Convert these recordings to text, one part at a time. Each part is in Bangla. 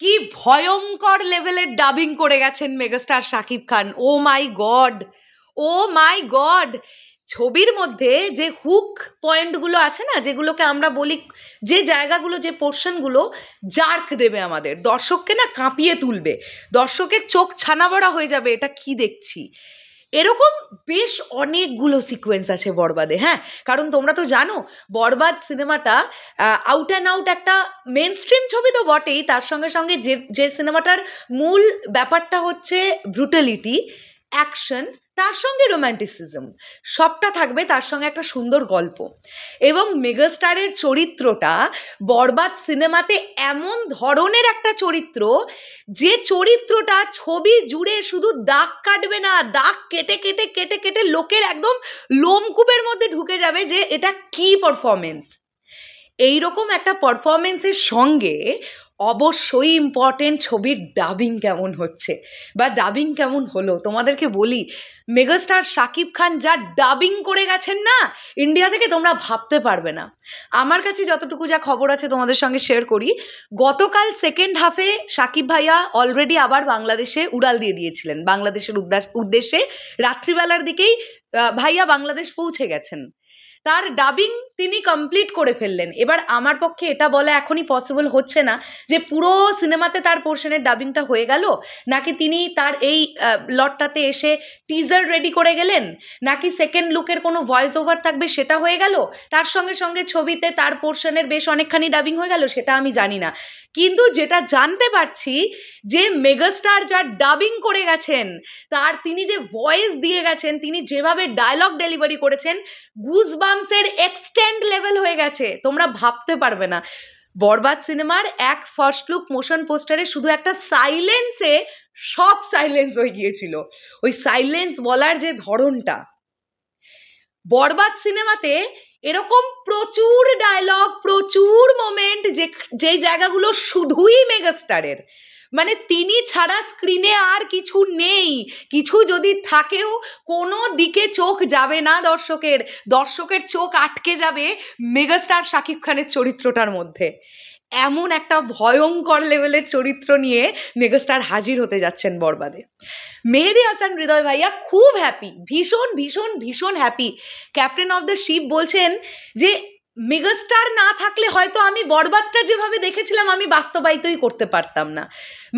কি ভয়ঙ্কর লেভেলের ডাবিং করে গেছেন মেগাস্টার শাকিব খান। ও মাই গড, ও মাই গড। ছবির মধ্যে যে হুক পয়েন্টগুলো আছে না, যেগুলোকে আমরা বলি, যে জায়গাগুলো, যে পোর্শনগুলো জার্ক দেবে আমাদের দর্শককে, না কাঁপিয়ে তুলবে, দর্শকের চোখ ছানাবড়া হয়ে যাবে, এটা কি দেখছি, এরকম বেশ অনেকগুলো সিকোয়েন্স আছে বরবাদে। হ্যাঁ, কারণ তোমরা তো জানো বরবাদ সিনেমাটা আউট অ্যান্ড আউট একটা মেন স্ট্রিম ছবি তো বটেই, তার সঙ্গে সঙ্গে যে সিনেমাটার মূল ব্যাপারটা হচ্ছে ব্রুটালিটি, অ্যাকশন, তার সঙ্গে রোম্যান্টিসিজম, সবটা থাকবে, তার সঙ্গে একটা সুন্দর গল্প। এবং মেগাস্টারের চরিত্রটা বরবাদ সিনেমাতে এমন ধরনের একটা চরিত্র, যে চরিত্রটা ছবি জুড়ে শুধু দাগ কাটবে না, দাগ কেটে কেটে কেটে কেটে লোকের একদম লোমকূপের মধ্যে ঢুকে যাবে যে এটা কি পারফরমেন্স। এইরকম একটা পারফরমেন্সের সঙ্গে অবশ্যই ইম্পর্টেন্ট ছবির ডাবিং কেমন হচ্ছে বা ডাবিং কেমন হলো। তোমাদেরকে বলি, মেগাস্টার শাকিব খান যা ডাবিং করে গেছেন না ইন্ডিয়া থেকে, তোমরা ভাবতে পারবে না। আমার কাছে যতটুকু যা খবর আছে তোমাদের সঙ্গে শেয়ার করি, গতকাল সেকেন্ড হাফে শাকিব ভাইয়া অলরেডি আবার বাংলাদেশে উড়াল দিয়ে দিয়েছিলেন। বাংলাদেশের উদ্দেশ্যে রাত্রিবেলার দিকেই ভাইয়া বাংলাদেশ পৌঁছে গেছেন, তার ডাবিং তিনি কমপ্লিট করে ফেললেন। এবার আমার পক্ষে এটা বলা এখনই পসিবল হচ্ছে না যে পুরো সিনেমাতে তার পোর্শনের ডাবিংটা হয়ে গেল, নাকি তিনি তার এই লটটাতে এসে টিজার রেডি করে গেলেন, নাকি সেকেন্ড লুকের কোনো ভয়েস ওভার থাকবে সেটা হয়ে গেল, তার সঙ্গে সঙ্গে ছবিতে তার পোর্শনের বেশ অনেকখানি ডাবিং হয়ে গেল, সেটা আমি জানি না। কিন্তু যেটা জানতে পারছি যে মেগাস্টার যা ডাবিং করে গেছেন, তিনি যে ভয়েস দিয়ে গেছেন, তিনি যেভাবে ডায়লগ ডেলিভারি করেছেন, গুজবাম্পসের এক্সটেন্ড লেভেল হয়ে গেছে, তোমরা ভাবতে পারবে না। বরবাদ সিনেমার এক ফার্স্ট লুক মোশন পোস্টারে শুধু একটা সাইলেন্সে সব সাইলেন্স হয়ে গিয়েছিল। ওই সাইলেন্স বলার যে ধরনটা, বরবাদ সিনেমাতে এরকম প্রচুর ডায়লগ, প্রচুর মোমেন্ট, যেই জায়গাগুলো শুধুই মেগাস্টারের, মানে তিনি ছাড়া স্ক্রিনে আর কিছু নেই, কিছু যদি থাকেও কোনো দিকে চোখ যাবে না দর্শকের চোখ আটকে যাবে মেগাস্টার শাকিব খানের চরিত্রটার মধ্যে। এমন একটা ভয়ঙ্কর লেভেলের চরিত্র নিয়ে মেগাস্টার হাজির হতে যাচ্ছেন বরবাদে। মেহেদী হাসান হৃদয় ভাইয়া খুব হ্যাপি, ভীষণ ভীষণ ভীষণ happy. Captain of the ship বলছেন যে মেগাস্টার না থাকলে হয়তো আমি বরবাদটা যেভাবে দেখেছিলাম আমি বাস্তবায়িতই করতে পারতাম না।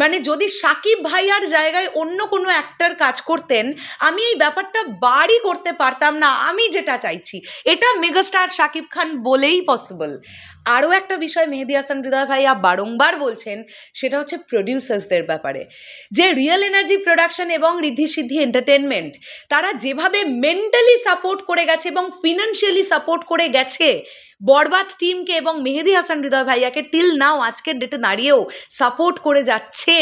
মানে যদি শাকিব ভাইয়ার জায়গায় অন্য কোনো অ্যাক্টর কাজ করতেন, আমি এই ব্যাপারটা বারই করতে পারতাম না, আমি যেটা চাইছি। এটা মেগাস্টার শাকিব খান বলেই পসিবল। আরও একটা বিষয় মেহেদী হাসান হৃদয় ভাইয়া বারংবার বলছেন, সেটা হচ্ছে প্রডিউসার্সদের ব্যাপারে, যে রিয়েল এনার্জি প্রোডাকশন এবং ঋদ্ধি সিদ্ধি এন্টারটেনমেন্ট তারা যেভাবে মেন্টালি সাপোর্ট করে গেছে এবং ফিনান্সিয়ালি সাপোর্ট করে গেছে বরবাদ টিমকে এবং মেহেদী হাসান হৃদয় ভাইয়াকে, টিল নাও আজকের ডেটে দাঁড়িয়েও সাপোর্ট করে যাচ্ছে,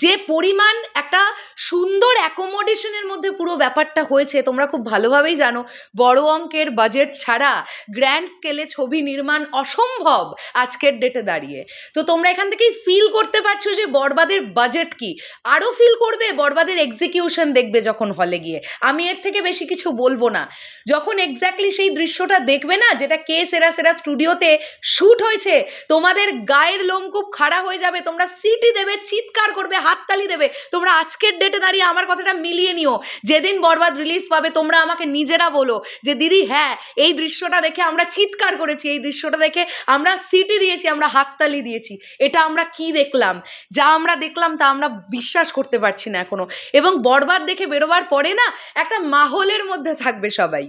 যে পরিমাণ একটা সুন্দর অ্যাকোমোডেশনের মধ্যে পুরো ব্যাপারটা হয়েছে তোমরা খুব ভালোভাবেই জানো। বড় অঙ্কের বাজেট ছাড়া গ্র্যান্ড স্কেলে ছবি নির্মাণ অসম্ভব আজকের ডেটে দাঁড়িয়ে। তো তোমরা এখান থেকেই ফিল করতে পারছো যে বরবাদের বাজেট কি। আরও ফিল করবে বরবাদের এক্সিকিউশন দেখবে যখন হলে গিয়ে। আমি এর থেকে বেশি কিছু বলবো না। যখন এক্স্যাক্টলি সেই দৃশ্যটা দেখবে না, যেটা কে সেরা সেরা স্টুডিওতে শ্যুট হয়েছে, তোমাদের গায়ের লোমকূপ খাড়া হয়ে যাবে, তোমরা সিটি দেবে, চিৎকার করবে, হাততালি দেবে। তোমরা আজকের ডেটে দাঁড়িয়ে আমার কথাটা মিলিয়ে নিও, যেদিন বরবাদ রিলিজ পাবে তোমরা আমাকে নিজেরা বলো যে দিদি হ্যাঁ এই দৃশ্যটা দেখে আমরা চিৎকার করেছি, এই দৃশ্যটা দেখে আমরা সিটি দিয়েছি, আমরা হাততালি দিয়েছি। এটা আমরা কি দেখলাম, যা আমরা দেখলাম তা আমরা বিশ্বাস করতে পারছি না এখনো। এবং বরবাদ দেখে বেরোবার পরে না একটা মাহলের মধ্যে থাকবে সবাই,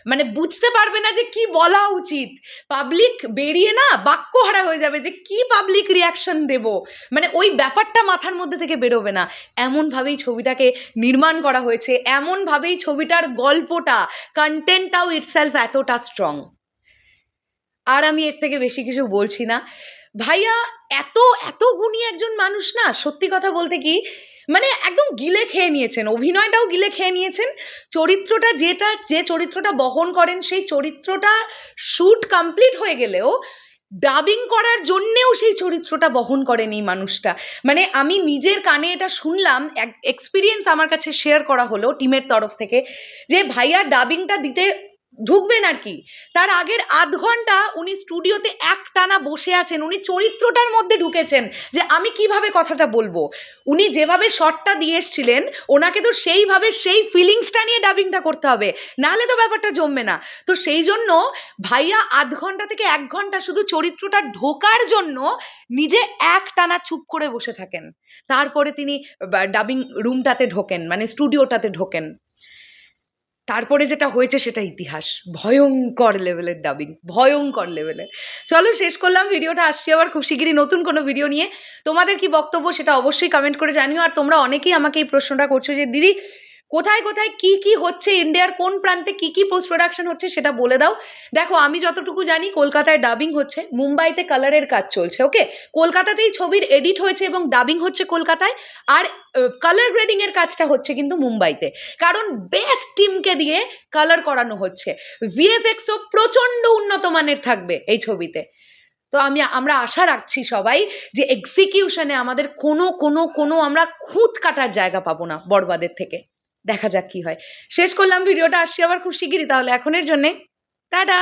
মানে বুঝতে পারবে না যে কি বলা উচিত। পাবলিক বেরিয়ে না বাক্যহারা হয়ে যাবে যে কি পাবলিক রিয়াকশন দেব, মানে ওই ব্যাপারটা মাথার মধ্যে থেকে বেরোবে না। এমনভাবেই ছবিটাকে নির্মাণ করা হয়েছে, এমনভাবেই ছবিটার গল্পটা, কন্টেন্টটাও ইটসেলফ এতটা স্ট্রং। আর আমি এর থেকে বেশি কিছু বলছি না। ভাইয়া এত এত গুণী একজন মানুষ না, সত্যি কথা বলতে কি, মানে একদম গিলে খেয়ে নিয়েছেন, অভিনয়টাও গিলে খেয়ে নিয়েছেন। চরিত্রটা যে চরিত্রটা বহন করেন, সেই চরিত্রটা শ্যুট কমপ্লিট হয়ে গেলেও ডাবিং করার জন্যেও সেই চরিত্রটা বহন করেন এই মানুষটা। মানে আমি নিজের কানে এটা শুনলাম, এক্সপিরিয়েন্স আমার কাছে শেয়ার করা হলো টিমের তরফ থেকে, যে ভাইয়া ডাবিংটা দিতে ঢুকবেন আর কি। তার আগের আধ ঘন্টা উনি স্টুডিওতে একটানা বসে আছেন, উনি চরিত্রটার মধ্যে ঢুকেছেন যে আমি কিভাবে কথাটা বলবো। উনি যেভাবে শটটা দিয়ে এসছিলেন ওনাকে তো সেইভাবে সেই ফিলিংসটা নিয়ে ডাবিংটা করতে হবে, নাহলে তো ব্যাপারটা জমবে না। তো সেই জন্য ভাইয়া আধ ঘন্টা থেকে 1 ঘন্টা শুধু চরিত্রটা ঢোকার জন্য নিজে একটানা চুপ করে বসে থাকেন, তারপরে তিনি ডাবিং রুমটাতে ঢোকেন, মানে স্টুডিওটাতে ঢোকেন। তারপরে যেটা হয়েছে সেটা ইতিহাস, ভয়ঙ্কর লেভেলের ডাবিং, ভয়ঙ্কর লেভেলের। চলো শেষ করলাম ভিডিওটা, আসছি আবার খুব শিগগিরই নতুন কোনো ভিডিও নিয়ে। তোমাদের কি বক্তব্য সেটা অবশ্যই কমেন্ট করে জানিও। আর তোমরা অনেকেই আমাকে এই প্রশ্নটা করছো যে দিদি কোথায় কোথায় কি কি হচ্ছে, ইন্ডিয়ার কোন প্রান্তে কি কি পোস্ট প্রোডাকশন হচ্ছে সেটা বলে দাও। দেখো আমি যতটুকু জানি কলকাতায় ডাবিং হচ্ছে, মুম্বাইতে কালারের কাজ চলছে, ওকে। কলকাতাতেই ছবির এডিট হয়েছে এবং ডাবিং হচ্ছে কলকাতায়, আর কালার গ্রেডিং এর কাজটা হচ্ছে কিন্তু মুম্বাইতে, কারণ বেস্ট টিমকে দিয়ে কালার করানো হচ্ছে। ভিএফএক্সও প্রচণ্ড উন্নত মানের থাকবে এই ছবিতে। তো আমরা আশা রাখছি সবাই যে এক্সিকিউশনে আমাদের কোনো আমরা খুঁত কাটার জায়গা পাবো না বরবাদের থেকে। দেখা যাক কি হয়। শেষ করলাম ভিডিওটা, আসছি আবার খুব শিগগিরই। তাহলে এখনের জন্যে টাটা।